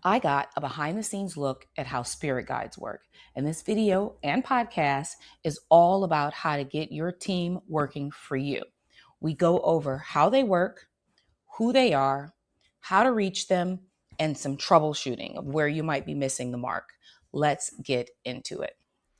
I got a behind the scenes look at how spirit guides work. And this video and podcast is all about how to get your team working for you. We go over how they work, who they are, how to reach them, and some troubleshooting of where you might be missing the mark. Let's get into it.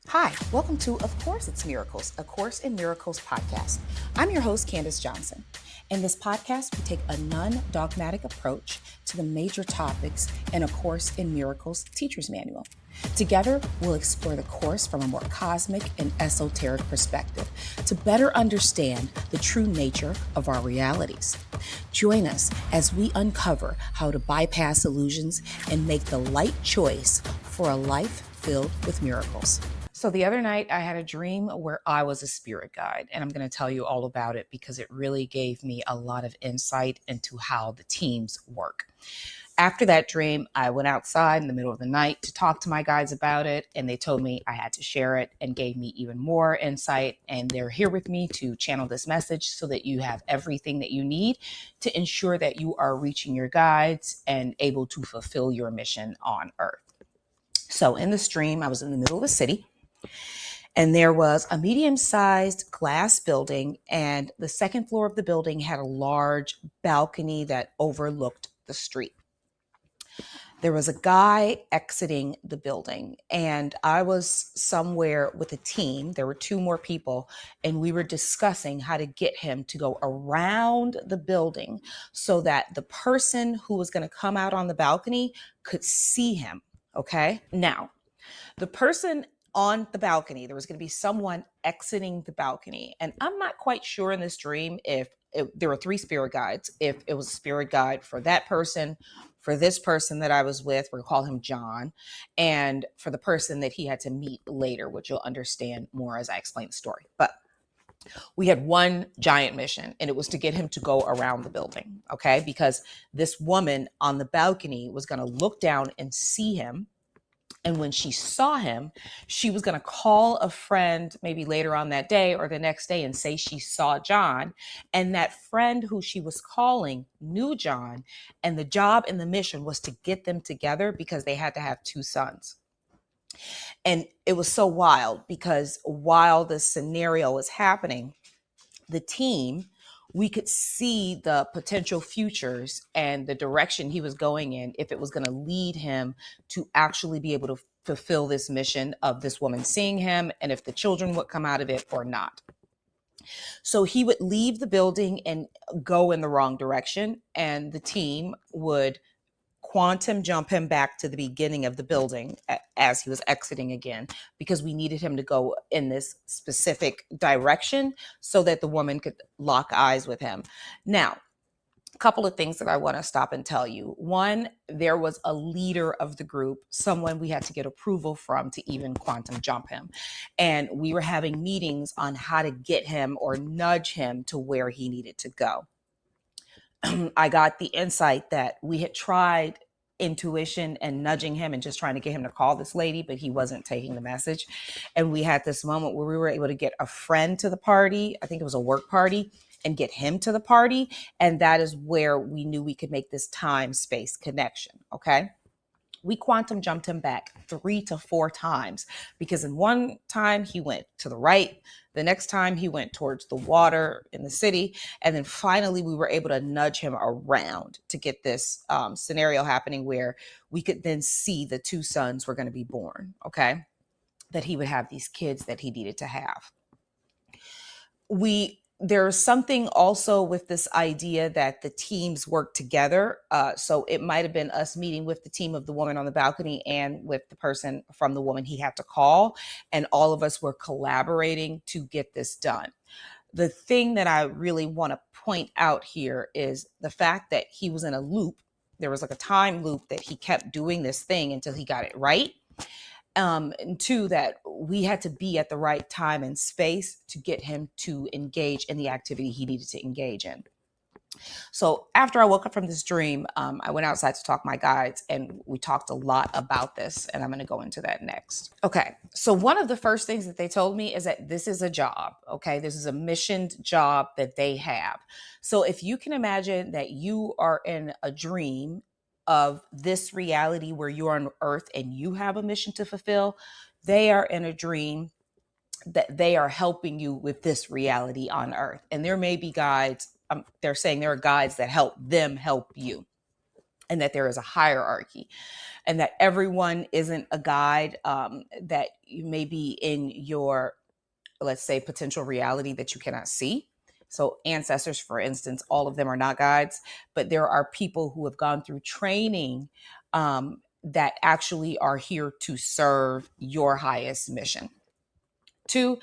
Hi, welcome to Of Course It's Miracles, a Course in Miracles podcast. I'm your host, Candace Johnson. In this podcast, we take a non-dogmatic approach to the major topics in A Course in Miracles teacher's manual. Together, we'll explore the course from a more cosmic and esoteric perspective to better understand the true nature of our realities. Join us as we uncover how to bypass illusions and make the light choice for a life filled with miracles. So the other night I had a dream where I was a spirit guide, and I'm going to tell you all about it because it really gave me a lot of insight into how the teams work. After that dream, I went outside in the middle of the night to talk to my guides about it, and they told me I had to share it and gave me even more insight. And they're here with me to channel this message so that you have everything that you need to ensure that you are reaching your guides and able to fulfill your mission on Earth. So in the stream, I was in the middle of the city. And there was a medium-sized glass building, and the second floor of the building had a large balcony that overlooked the street. There was a guy exiting the building, and I was somewhere with a team. There were two more people, and we were discussing how to get him to go around the building so that the person who was going to come out on the balcony could see him. Okay. Now, the person on the balcony, there was going to be someone exiting the balcony. And I'm not quite sure in this dream if there were three spirit guides, if it was a spirit guide for that person, for this person that I was with, we're going to call him John, and for the person that he had to meet later, which you'll understand more as I explain the story. But we had one giant mission, and it was to get him to go around the building, okay? Because this woman on the balcony was going to look down and see him. And when she saw him, she was going to call a friend maybe later on that day or the next day and say she saw John. And that friend who she was calling knew John. And the job and the mission was to get them together because they had to have two sons. And it was so wild because while the scenario was happening, the team, we could see the potential futures and the direction he was going in if it was going to lead him to actually be able to fulfill this mission of this woman seeing him and if the children would come out of it or not. So he would leave the building and go in the wrong direction, and the team would quantum jump him back to the beginning of the building as he was exiting again, because we needed him to go in this specific direction so that the woman could lock eyes with him. Now, a couple of things that I want to stop and tell you. One, there was a leader of the group, someone we had to get approval from to even quantum jump him. And we were having meetings on how to get him or nudge him to where he needed to go. I got the insight that we had tried intuition and nudging him and just trying to get him to call this lady, but he wasn't taking the message. And we had this moment where we were able to get a friend to the party. I think it was a work party, and get him to the party. And that is where we knew we could make this time space connection. Okay. We quantum jumped him back 3 to 4 times because in one time he went to the right. The next time he went towards the water in the city. And then finally we were able to nudge him around to get this scenario happening where we could then see the two sons were going to be born. Okay. That he would have these kids that he needed to have. There's something also with this idea that the teams work together. So it might have been us meeting with the team of the woman on the balcony and with the person from the woman he had to call. And all of us were collaborating to get this done. The thing that I really want to point out here is the fact that he was in a loop. There was like a time loop that he kept doing this thing until he got it right. And two, that we had to be at the right time and space to get him to engage in the activity he needed to engage in. So after I woke up from this dream, I went outside to talk to my guides, and we talked a lot about this, and I'm going to go into that next. Okay, so one of the first things that they told me is that this is a job, okay? This is a missioned job that they have. So if you can imagine that you are in a dream of this reality where you're on earth and you have a mission to fulfill, they are in a dream that they are helping you with this reality on earth. And there may be guides, they're saying there are guides that help them help you, and that there is a hierarchy, and that everyone isn't a guide, that you may be in your, let's say, potential reality that you cannot see. So ancestors, for instance, all of them are not guides, but there are people who have gone through training, that actually are here to serve your highest mission. Two,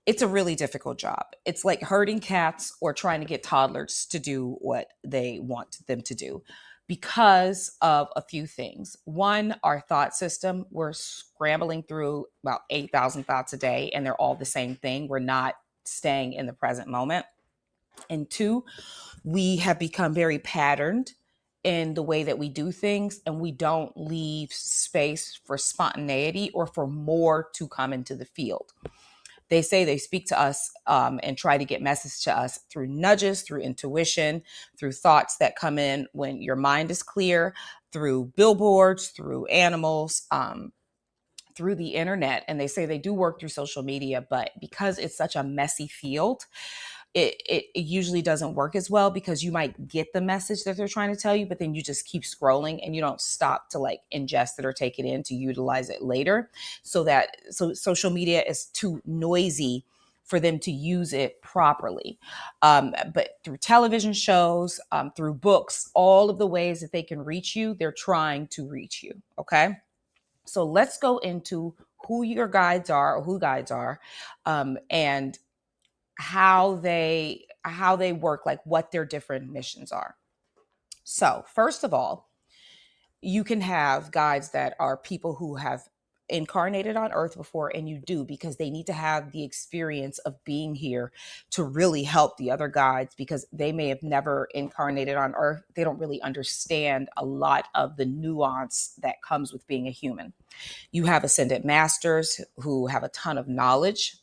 it's a really difficult job. It's like herding cats or trying to get toddlers to do what they want them to do, because of a few things. One, our thought system, we're scrambling through about 8,000 thoughts a day, and they're all the same thing. We're not staying in the present moment. And two, we have become very patterned in the way that we do things, and we don't leave space for spontaneity or for more to come into the field. They say they speak to us, and try to get message to us through nudges, through intuition, through thoughts that come in when your mind is clear, through billboards, through animals, through the internet. And they say they do work through social media, but because it's such a messy field, it usually doesn't work as well, because you might get the message that they're trying to tell you, but then you just keep scrolling and you don't stop to like ingest it or take it in to utilize it later. So social media is too noisy for them to use it properly. But through television shows, through books, all of the ways that they can reach you, they're trying to reach you. Okay. So let's go into who your guides are, or who guides are, and how they work, like what their different missions are. So first of all, you can have guides that are people who have incarnated on earth before, and you do, because they need to have the experience of being here to really help the other guides, because they may have never incarnated on earth. They don't really understand a lot of the nuance that comes with being a human. You have ascended masters who have a ton of knowledge,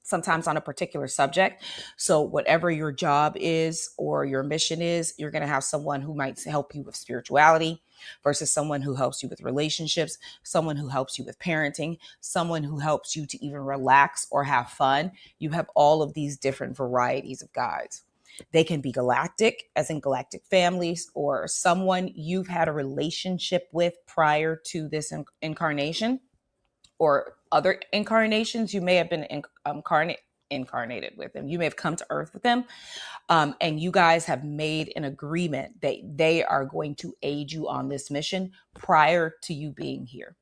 sometimes on a particular subject. So whatever your job is or your mission is, you're going to have someone who might help you with spirituality versus someone who helps you with relationships, someone who helps you with parenting, someone who helps you to even relax or have fun. You have all of these different varieties of guides. They can be galactic, as in galactic families, or someone you've had a relationship with prior to this incarnation, or other incarnations. You may have been incarnated with them. You may have come to earth with them, and you guys have made an agreement that they are going to aid you on this mission prior to you being here.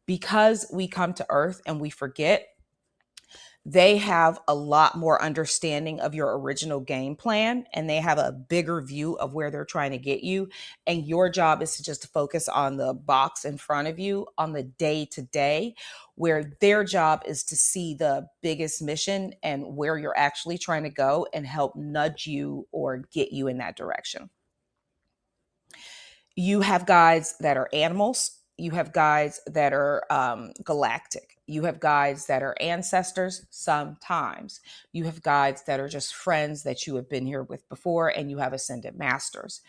Because we come to earth and we forget, they have a lot more understanding of your original game plan, and they have a bigger view of where they're trying to get you. And your job is to just focus on the box in front of you on the day to day, where their job is to see the biggest mission and where you're actually trying to go and help nudge you or get you in that direction. You have guides that are animals. You have guides that are galactic. You have guides that are ancestors sometimes. You have guides that are just friends that you have been here with before, and you have ascended masters.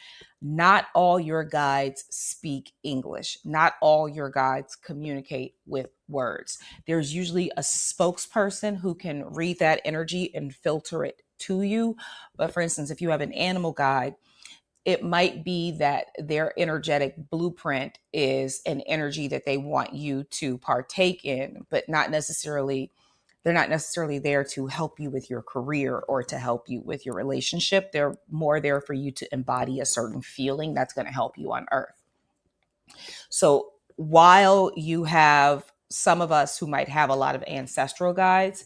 Not all your guides speak English. Not all your guides communicate with words. There's usually a spokesperson who can read that energy and filter it to you. But for instance, if you have an animal guide, it might be that their energetic blueprint is an energy that they want you to partake in, but they're not necessarily there to help you with your career or to help you with your relationship. They're more there for you to embody a certain feeling that's going to help you on earth. So while you have some of us who might have a lot of ancestral guides,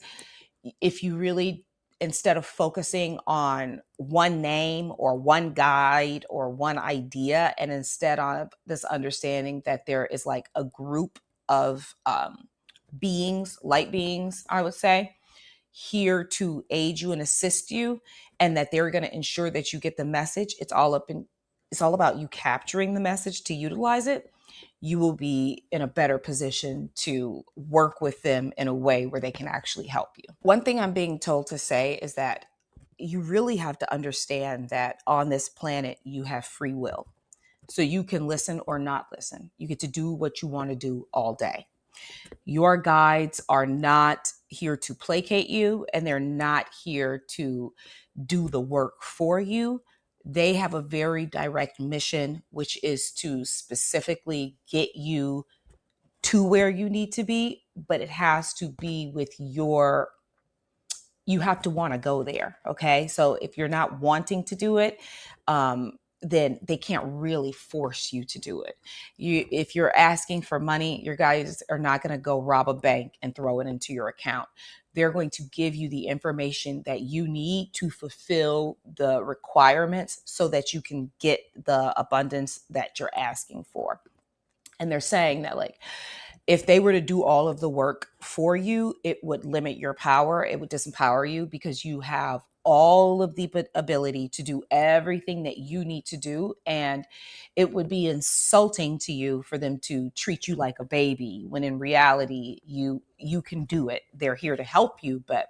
if you really, instead of focusing on one name or one guide or one idea, and instead of this understanding that there is like a group of beings, light beings, I would say, here to aid you and assist you, and that they're going to ensure that you get the message. It's all about you capturing the message to utilize it. You will be in a better position to work with them in a way where they can actually help you. One thing I'm being told to say is that you really have to understand that on this planet you have free will. So you can listen or not listen. You get to do what you want to do all day. Your guides are not here to placate you, and they're not here to do the work for you. They have a very direct mission, which is to specifically get you to where you need to be, but it has to be with you have to want to go there. Okay. So if you're not wanting to do it, then they can't really force you to do it. If you're asking for money, your guys are not going to go rob a bank and throw it into your account. They're going to give you the information that you need to fulfill the requirements so that you can get the abundance that you're asking for. And they're saying that, like, if they were to do all of the work for you, it would limit your power. It would disempower you because you have all of the ability to do everything that you need to do. And it would be insulting to you for them to treat you like a baby when in reality, you can do it. They're here to help you, but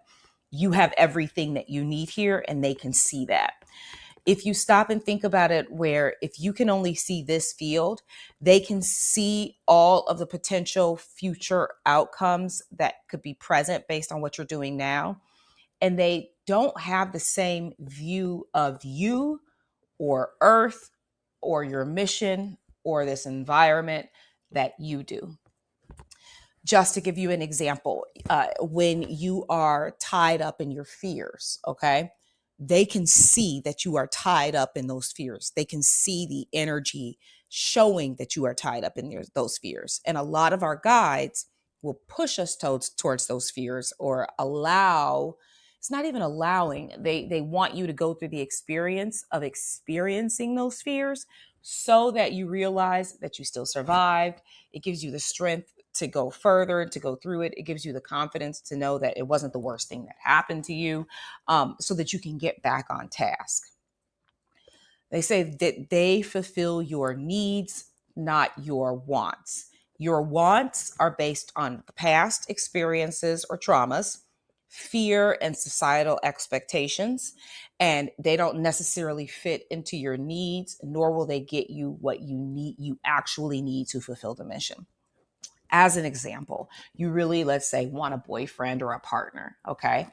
you have everything that you need here and they can see that. If you stop and think about it, where if you can only see this field, they can see all of the potential future outcomes that could be present based on what you're doing now. And they don't have the same view of you or Earth or your mission or this environment that you do. Just to give you an example, when you are tied up in your fears, okay, they can see that you are tied up in those fears. They can see the energy showing that you are tied up in those fears. And a lot of our guides will push us towards those fears, or allow, it's not even allowing, they want you to go through the experience of experiencing those fears so that you realize that you still survived. It gives you the strength to go further, to go through it. It gives you the confidence to know that it wasn't the worst thing that happened to you, so that you can get back on task. They say that they fulfill your needs, not your wants. Your wants are based on past experiences or traumas, fear, and societal expectations, and they don't necessarily fit into your needs, nor will they get you what you actually need to fulfill the mission. As an example, you really, let's say, want a boyfriend or a partner, okay?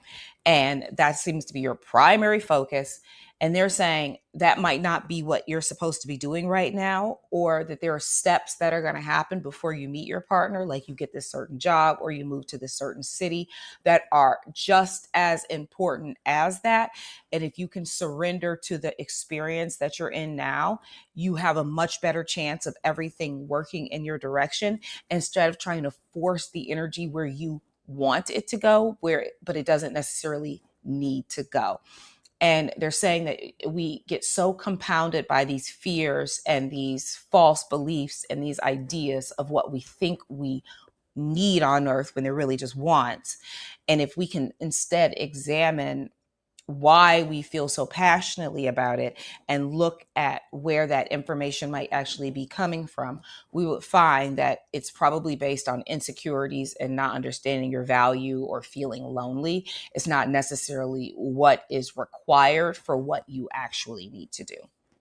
And that seems to be your primary focus. And they're saying that might not be what you're supposed to be doing right now, or that there are steps that are going to happen before you meet your partner, like you get this certain job or you move to this certain city, that are just as important as that. And if you can surrender to the experience that you're in now, you have a much better chance of everything working in your direction, instead of trying to force the energy where you want it to go, but it doesn't necessarily need to go. And they're saying that we get so compounded by these fears and these false beliefs and these ideas of what we think we need on earth when they're really just wants. And if we can instead examine why we feel so passionately about it and look at where that information might actually be coming from, we would find that it's probably based on insecurities and not understanding your value or feeling lonely. It's not necessarily what is required for what you actually need to do.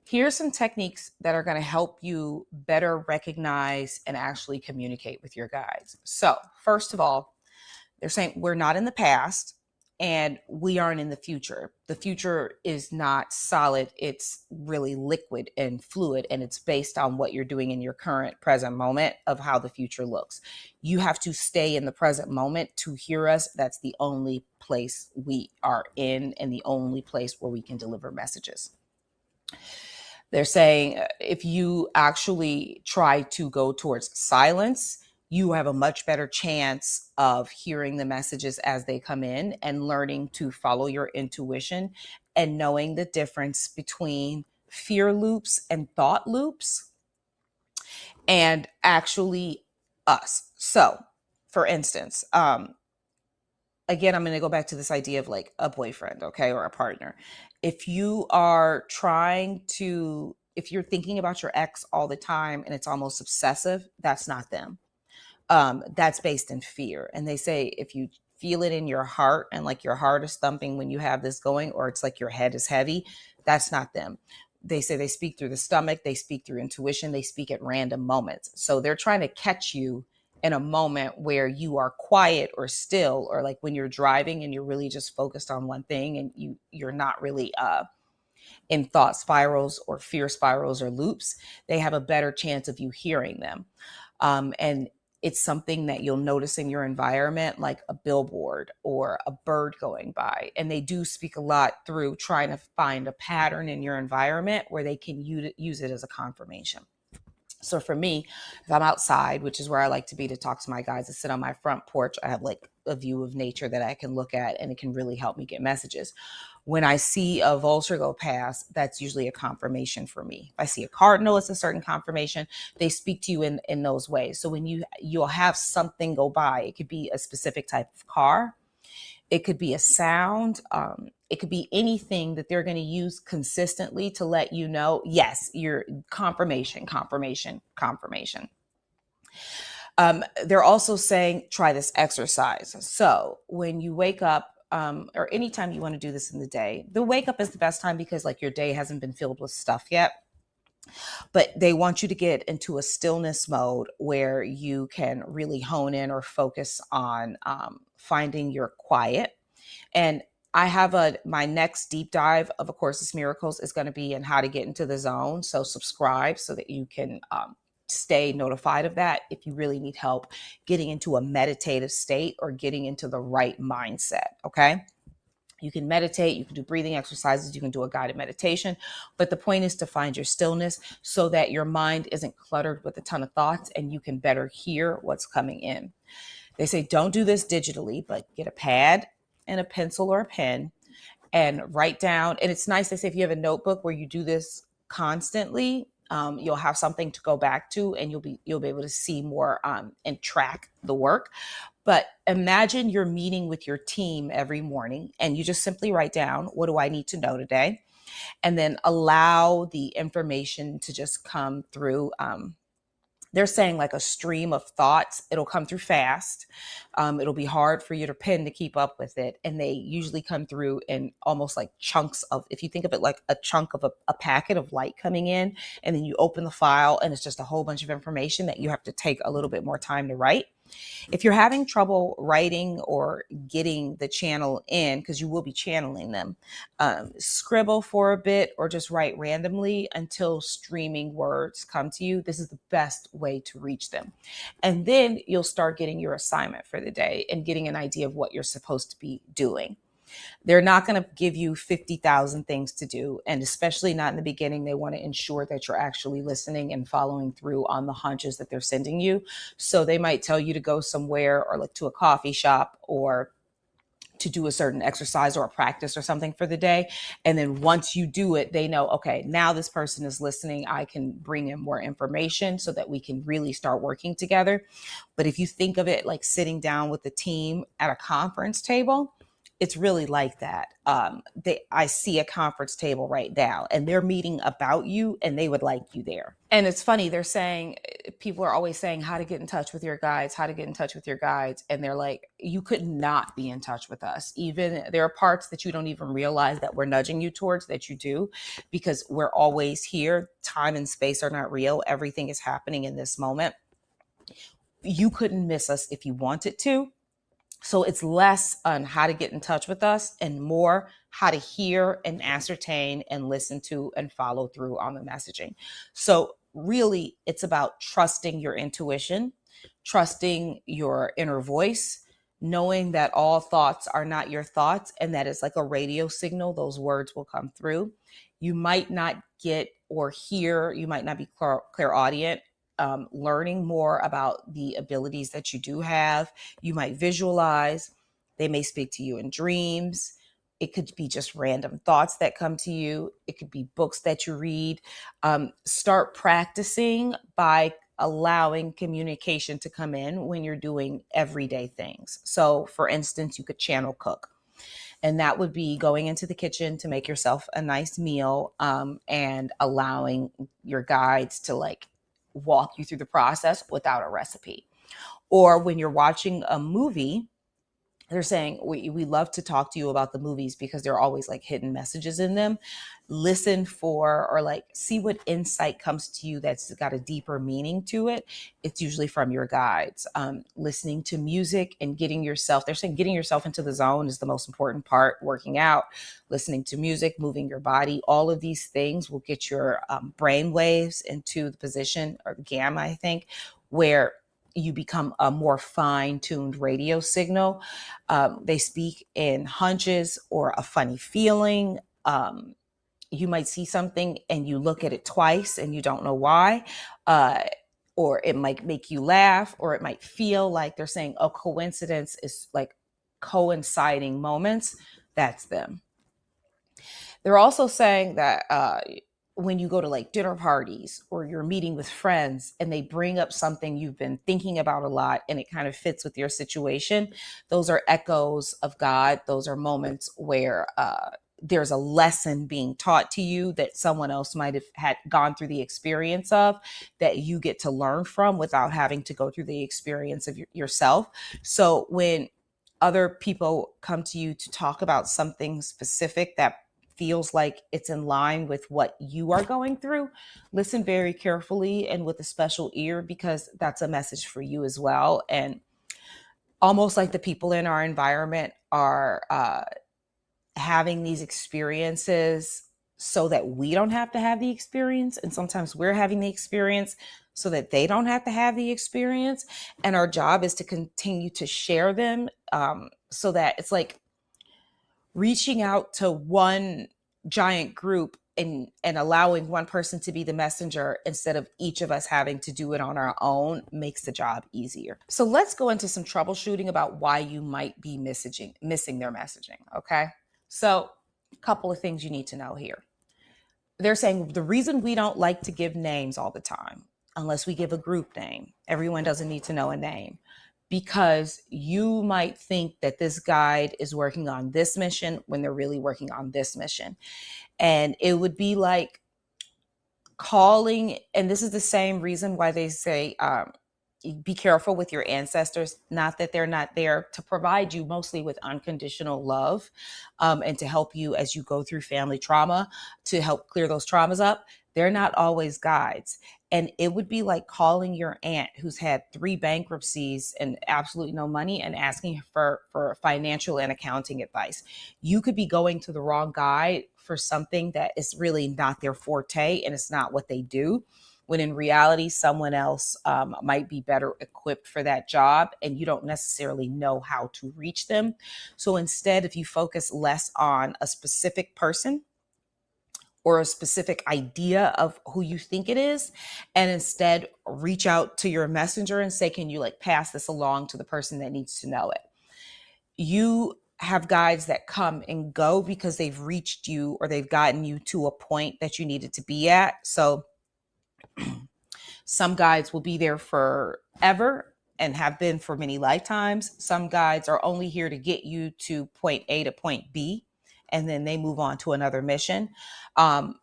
Here's some techniques that are going to help you better recognize and actually communicate with your guides. So, first of all, they're saying we're not in the past and we aren't in the future. The future is not solid. It's really liquid and fluid, and it's based on what you're doing in your current present moment of how the future looks. You have to stay in the present moment to hear us. That's the only place we are in and the only place where we can deliver messages. They're saying if you actually try to go towards silence, you have a much better chance of hearing the messages as they come in and learning to follow your intuition and knowing the difference between fear loops and thought loops and actually us. So, for instance, again, I'm going to go back to this idea of like a boyfriend, okay, or a partner. If you are if you're thinking about your ex all the time and it's almost obsessive, that's not them. That's based in fear. And they say if you feel it in your heart and like your heart is thumping when you have this going, or it's like your head is heavy, that's not them. They say they speak through the stomach, they speak through intuition, they speak at random moments. So they're trying to catch you in a moment where you are quiet or still, or like when you're driving and you're really just focused on one thing, and you're not really in thought spirals or fear spirals or loops. They have a better chance of you hearing them. And it's something that you'll notice in your environment, like a billboard or a bird going by. And they do speak a lot through trying to find a pattern in your environment where they can use it as a confirmation. So for me, if I'm outside, which is where I like to be to talk to my guys, to sit on my front porch, I have like a view of nature that I can look at, and it can really help me get messages. When I see a vulture go past, that's usually a confirmation for me. If I see a cardinal, it's a certain confirmation. They speak to you in those ways. So when you'll have something go by, it could be a specific type of car, it could be a sound, it could be anything that they're going to use consistently to let you know, yes, your confirmation, confirmation, confirmation. They're also saying, try this exercise. So when you wake up, or anytime you want to do this in the day, the wake up is the best time because like your day hasn't been filled with stuff yet. But they want you to get into a stillness mode where you can really hone in or focus on finding your quiet. And I have my next deep dive of A Course in Miracles is going to be in how to get into the zone. So subscribe so that you can stay notified of that if you really need help getting into a meditative state or getting into the right mindset. Okay. You can meditate, you can do breathing exercises, you can do a guided meditation. But the point is to find your stillness so that your mind isn't cluttered with a ton of thoughts and you can better hear what's coming in. They say don't do this digitally, but get a pad and a pencil or a pen and write down. And it's nice, they say, if you have a notebook where you do this constantly, you'll have something to go back to, and you'll be able to see more and track the work. But imagine you're meeting with your team every morning and you just simply write down, what do I need to know today? And then allow the information to just come through. They're saying like a stream of thoughts. It'll come through fast. It'll be hard for your pen to keep up with it. And they usually come through in almost like chunks of, if you think of it like a chunk of a packet of light coming in, and then you open the file and it's just a whole bunch of information that you have to take a little bit more time to write. If you're having trouble writing or getting the channel in, because you will be channeling them, scribble for a bit or just write randomly until streaming words come to you. This is the best way to reach them. And then you'll start getting your assignment for the day and getting an idea of what you're supposed to be doing. They're not going to give you 50,000 things to do. And especially not in the beginning, they want to ensure that you're actually listening and following through on the hunches that they're sending you. So they might tell you to go somewhere or like to a coffee shop or to do a certain exercise or a practice or something for the day. And then once you do it, they know, okay, now this person is listening. I can bring in more information so that we can really start working together. But if you think of it like sitting down with the team at a conference table, it's really like that. I see a conference table right now and they're meeting about you and they would like you there. And it's funny, they're saying, people are always saying how to get in touch with your guides, how to get in touch with your guides. And they're like, you could not be in touch with us. Even there are parts that you don't even realize that we're nudging you towards that you do, because we're always here. Time and space are not real. Everything is happening in this moment. You couldn't miss us if you wanted to. So it's less on how to get in touch with us and more how to hear and ascertain and listen to and follow through on the messaging. So really, it's about trusting your intuition, trusting your inner voice, knowing that all thoughts are not your thoughts and that it's like a radio signal. Those words will come through. You might not get or hear, you might not be clairaudient. Learning more about the abilities that you do have. You might visualize. They may speak to you in dreams. It could be just random thoughts that come to you. It could be books that you read. Start practicing by allowing communication to come in when you're doing everyday things. So, for instance, you could channel cook. And that would be going into the kitchen to make yourself a nice meal, and allowing your guides to like walk you through the process without a recipe. Or when you're watching a movie, they're saying we love to talk to you about the movies because there are always like hidden messages in them. Listen for, or like see what insight comes to you that's got a deeper meaning to it. It's usually from your guides. Listening to music and getting yourself, they're saying getting yourself into the zone is the most important part. Working out, listening to music, moving your body, all of these things will get your brain waves into the position, or gamma, I think, where you become a more fine-tuned radio signal. They speak in hunches or a funny feeling. You might see something and you look at it twice and you don't know why. Uh, or it might make you laugh, or it might feel like they're saying a coincidence is like coinciding moments. That's them. They're also saying that when you go to like dinner parties or you're meeting with friends and they bring up something you've been thinking about a lot and it kind of fits with your situation, those are echoes of God. Those are moments where there's a lesson being taught to you that someone else might have had gone through the experience of, that you get to learn from without having to go through the experience of yourself. So when other people come to you to talk about something specific that feels like it's in line with what you are going through, listen very carefully and with a special ear, because that's a message for you as well. And almost like the people in our environment are having these experiences so that we don't have to have the experience. And sometimes we're having the experience so that they don't have to have the experience. And our job is to continue to share them, so that it's like reaching out to one giant group and allowing one person to be the messenger instead of each of us having to do it on our own makes the job easier. So let's go into some troubleshooting about why you might be missing their messaging. Okay. So a couple of things you need to know here. They're saying the reason we don't like to give names all the time, unless we give a group name, everyone doesn't need to know a name, because you might think that this guide is working on this mission when they're really working on this mission. And it would be like calling, and this is the same reason why they say be careful with your ancestors. Not that they're not there to provide you mostly with unconditional love, and to help you as you go through family trauma, to help clear those traumas up. They're not always guides. And it would be like calling your aunt who's had 3 bankruptcies and absolutely no money and asking for financial and accounting advice. You could be going to the wrong guide for something that is really not their forte and it's not what they do, when in reality someone else might be better equipped for that job and you don't necessarily know how to reach them. So instead, if you focus less on a specific person or a specific idea of who you think it is, and instead reach out to your messenger and say, can you like pass this along to the person that needs to know it? You have guides that come and go because they've reached you or they've gotten you to a point that you needed to be at. So some guides will be there forever and have been for many lifetimes. Some guides are only here to get you to point A to point B, and then they move on to another mission.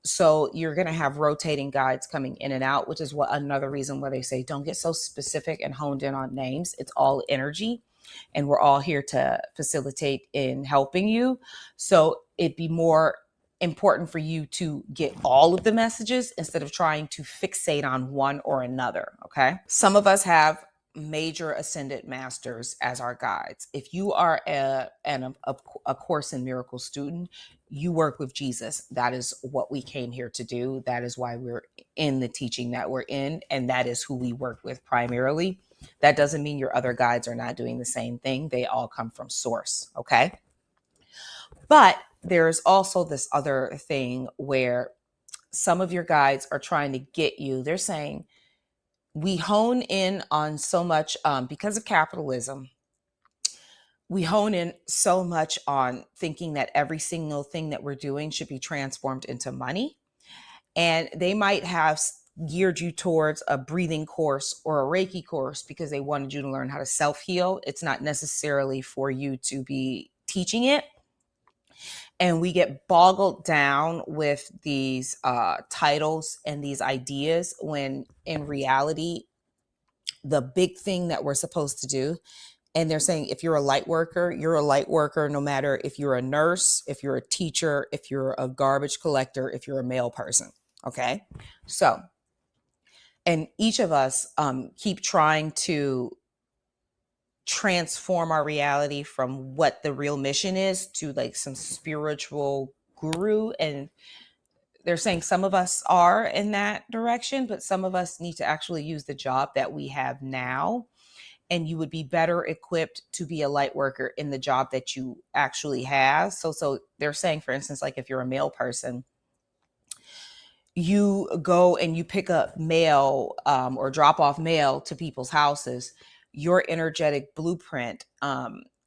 So you're going to have rotating guides coming in and out, which is what another reason why they say don't get so specific and honed in on names. It's all energy, and we're all here to facilitate in helping you. So it'd be more important for you to get all of the messages instead of trying to fixate on one or another. Okay. Some of us have major ascended masters as our guides. If you are a Course in Miracles student, you work with Jesus. That is what we came here to do. That is why we're in the teaching that we're in, and that is who we work with primarily. That doesn't mean your other guides are not doing the same thing. They all come from source. Okay. But there's also this other thing where some of your guides are trying to get you. They're saying, we hone in on so much because of capitalism. We hone in so much on thinking that every single thing that we're doing should be transformed into money. And they might have geared you towards a breathing course or a Reiki course because they wanted you to learn how to self heal. It's not necessarily for you to be teaching it. And we get boggled down with these titles and these ideas when in reality, the big thing that we're supposed to do And they're saying if you're a light worker, you're a light worker no matter if you're a nurse, if you're a teacher, if you're a garbage collector, if you're a mail person. Okay. So, and each of us keep trying to transform our reality from what the real mission is to like some spiritual guru. And they're saying some of us are in that direction, but some of us need to actually use the job that we have now, and you would be better equipped to be a light worker in the job that you actually have. So they're saying, for instance, like if you're a male person, you go and you pick up mail or drop off mail to people's houses, your energetic blueprint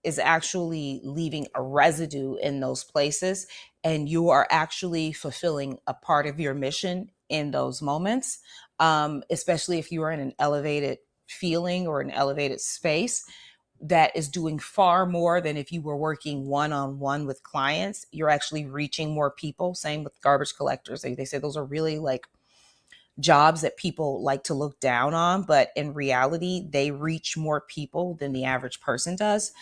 is actually leaving a residue in those places, and you are actually fulfilling a part of your mission in those moments, especially if you are in an elevated feeling or an elevated space that is doing far more than if you were working one-on-one with clients. You're actually reaching more people. Same with garbage collectors. They say those are really like jobs that people like to look down on, but in reality they reach more people than the average person does.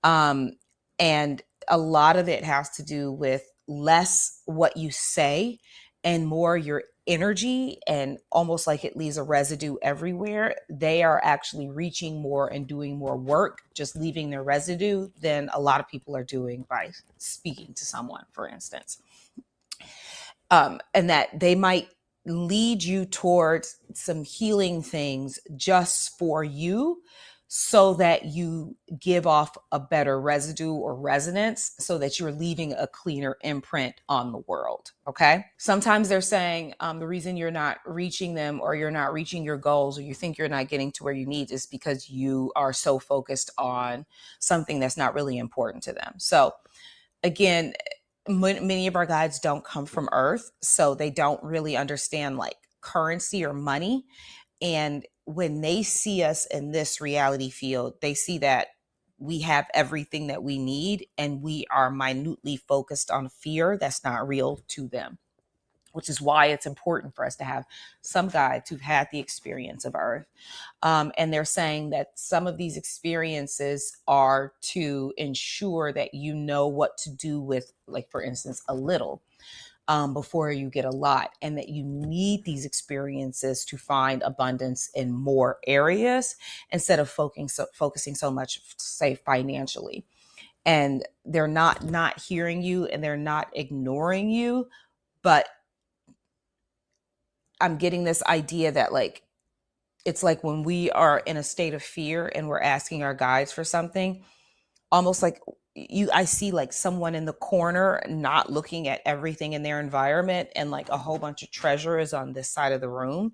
um, and a lot of it has to do with less what you say and more your energy, and almost like it leaves a residue everywhere. They are actually reaching more and doing more work just leaving their residue than a lot of people are doing by speaking to someone, for instance. And that they might lead you towards some healing things just for you, so that you give off a better residue or resonance, so that you're leaving a cleaner imprint on the world. Okay. Sometimes they're saying the reason you're not reaching them, or you're not reaching your goals, or you think you're not getting to where you need, is because you are so focused on something that's not really important to them. So again, many of our guides don't come from Earth, so they don't really understand like currency or money. And when they see us in this reality field, they see that we have everything that we need, and we are minutely focused on fear that's not real to them, which is why it's important for us to have some guides who've had the experience of Earth. And they're saying that some of these experiences are to ensure that you know what to do with, like, for instance, a little, before you get a lot, and that you need these experiences to find abundance in more areas instead of focusing so much, say, financially. And they're not hearing you, and they're not ignoring you, but I'm getting this idea that like it's like when we are in a state of fear and we're asking our guides for something, almost like I see like someone in the corner not looking at everything in their environment, and like a whole bunch of treasure is on this side of the room,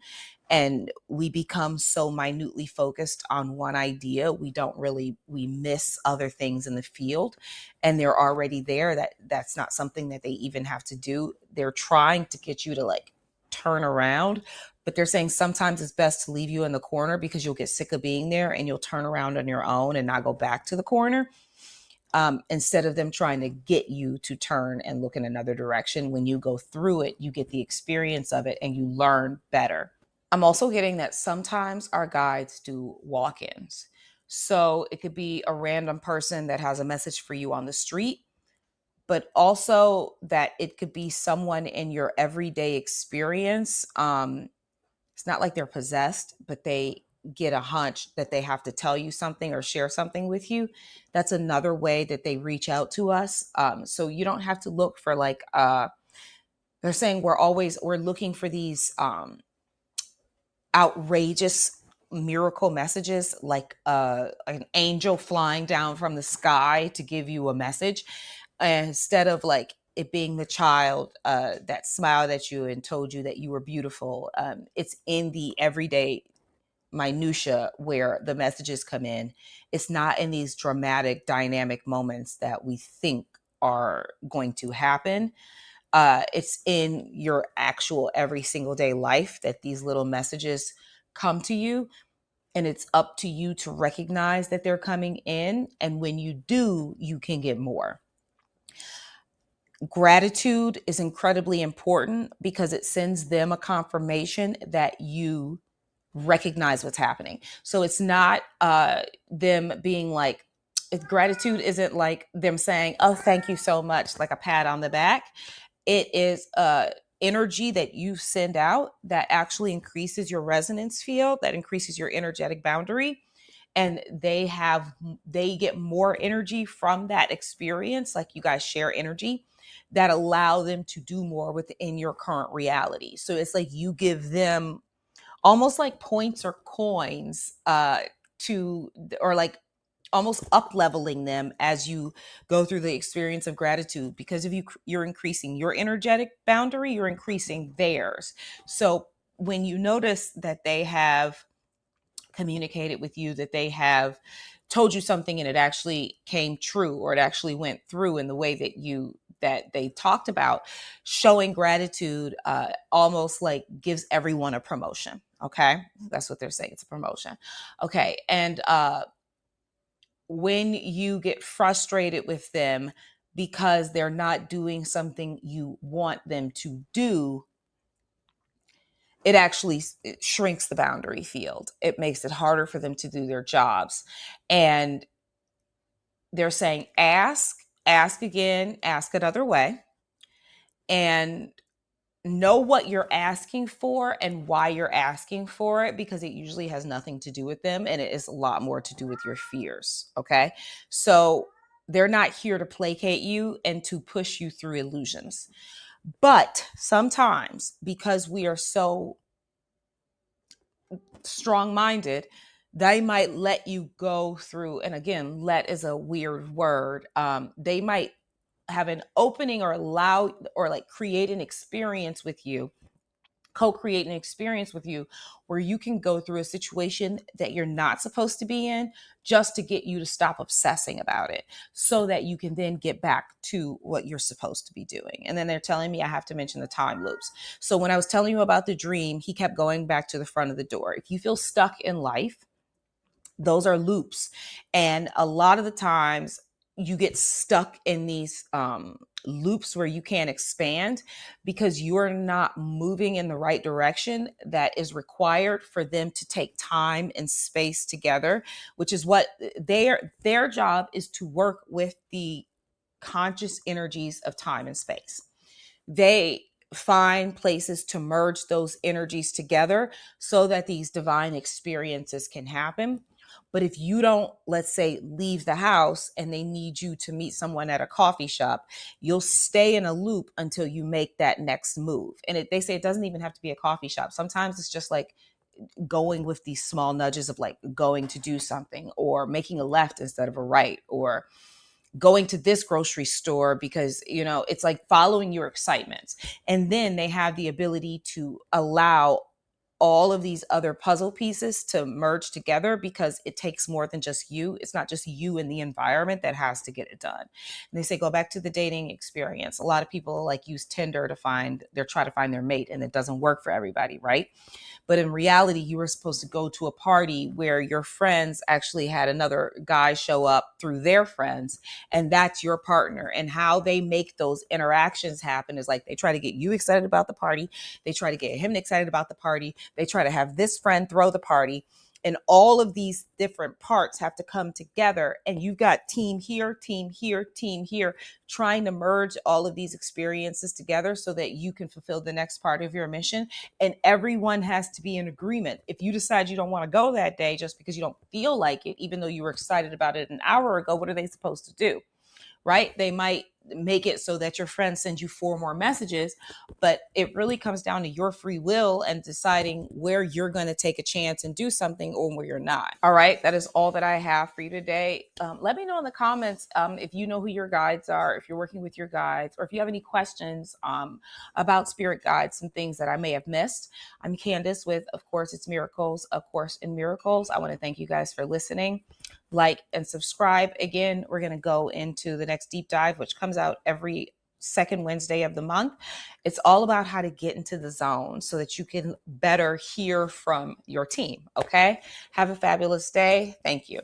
and we become so minutely focused on one idea, we miss other things in the field, and they're already there. That's not something that they even have to do. They're trying to get you to like turn around, but they're saying sometimes it's best to leave you in the corner, because you'll get sick of being there and you'll turn around on your own and not go back to the corner, instead of them trying to get you to turn and look in another direction. When you go through it, you get the experience of it and you learn better. I'm also getting that sometimes our guides do walk ins. So it could be a random person that has a message for you on the street, but also that it could be someone in your everyday experience. It's not like they're possessed, but they get a hunch that they have to tell you something or share something with you. That's another way that they reach out to us. So you don't have to look for like, they're saying we're looking for these outrageous miracle messages, like an angel flying down from the sky to give you a message, instead of like it being the child that smiled at you and told you that you were beautiful. It's in the everyday minutia where the messages come in. It's not in these dramatic dynamic moments that we think are going to happen. It's in your actual every single day life that these little messages come to you, and it's up to you to recognize that they're coming in, and when you do, you can get more. Gratitude is incredibly important because it sends them a confirmation that you recognize what's happening. So it's not them being like, gratitude isn't like them saying, oh, thank you so much, like a pat on the back. It is energy that you send out that actually increases your resonance field, that increases your energetic boundary. And they get more energy from that experience, like you guys share energy that allow them to do more within your current reality. So it's like you give them almost like points or coins to, or like almost up leveling them as you go through the experience of gratitude, because if you're increasing your energetic boundary, you're increasing theirs. So when you notice that they have communicated with you, that they have told you something and it actually came true, or it actually went through in the way that they talked about, showing gratitude almost like gives everyone a promotion. Okay, that's what they're saying, it's a promotion. Okay, and when you get frustrated with them because they're not doing something you want them to do, it shrinks the boundary field. It makes it harder for them to do their jobs. And they're saying, ask again, ask another way, and know what you're asking for and why you're asking for it, because it usually has nothing to do with them and it is a lot more to do with your fears. Okay. So they're not here to placate you and to push you through illusions. But sometimes, because we are so strong minded, they might let you go through. And again, let is a weird word. They might have an opening or allow or like create an experience with you, co-create an experience with you where you can go through a situation that you're not supposed to be in, just to get you to stop obsessing about it, so that you can then get back to what you're supposed to be doing. And then they're telling me I have to mention the time loops. So when I was telling you about the dream, he kept going back to the front of the door. If you feel stuck in life, those are loops. And a lot of the times you get stuck in these loops where you can't expand because you're not moving in the right direction that is required for them to take time and space together, which is what their job is, to work with the conscious energies of time and space. They find places to merge those energies together so that these divine experiences can happen. But if you don't, let's say, leave the house and they need you to meet someone at a coffee shop, you'll stay in a loop until you make that next move. And they say it doesn't even have to be a coffee shop. Sometimes it's just like going with these small nudges of like going to do something, or making a left instead of a right, or going to this grocery store, because it's like following your excitements. And then they have the ability to allow all of these other puzzle pieces to merge together, because it takes more than just you. It's not just you in the environment that has to get it done. And they say go back to the dating experience. A lot of people like use Tinder they're trying to find their mate, and it doesn't work for everybody, right? But in reality, you were supposed to go to a party where your friends actually had another guy show up through their friends, and that's your partner. And how they make those interactions happen is like they try to get you excited about the party, they try to get him excited about the party, they try to have this friend throw the party. And all of these different parts have to come together. And you've got team here, team here, team here, trying to merge all of these experiences together so that you can fulfill the next part of your mission. And everyone has to be in agreement. If you decide you don't want to go that day just because you don't feel like it, even though you were excited about it an hour ago, what are they supposed to do? Right? They might make it so that your friend sends you 4 more messages, but it really comes down to your free will and deciding where you're going to take a chance and do something, or where you're not. All right, that is all that I have for you today. Let me know in the comments if you know who your guides are, if you're working with your guides, or if you have any questions about spirit guides, some things that I may have missed. I'm Candace with Of Course It's Miracles, A Course in Miracles. I want to thank you guys for listening. Like and subscribe. Again, we're going to go into the next deep dive, which comes out every second Wednesday of the month. It's all about how to get into the zone so that you can better hear from your team. Okay. Have a fabulous day. Thank you.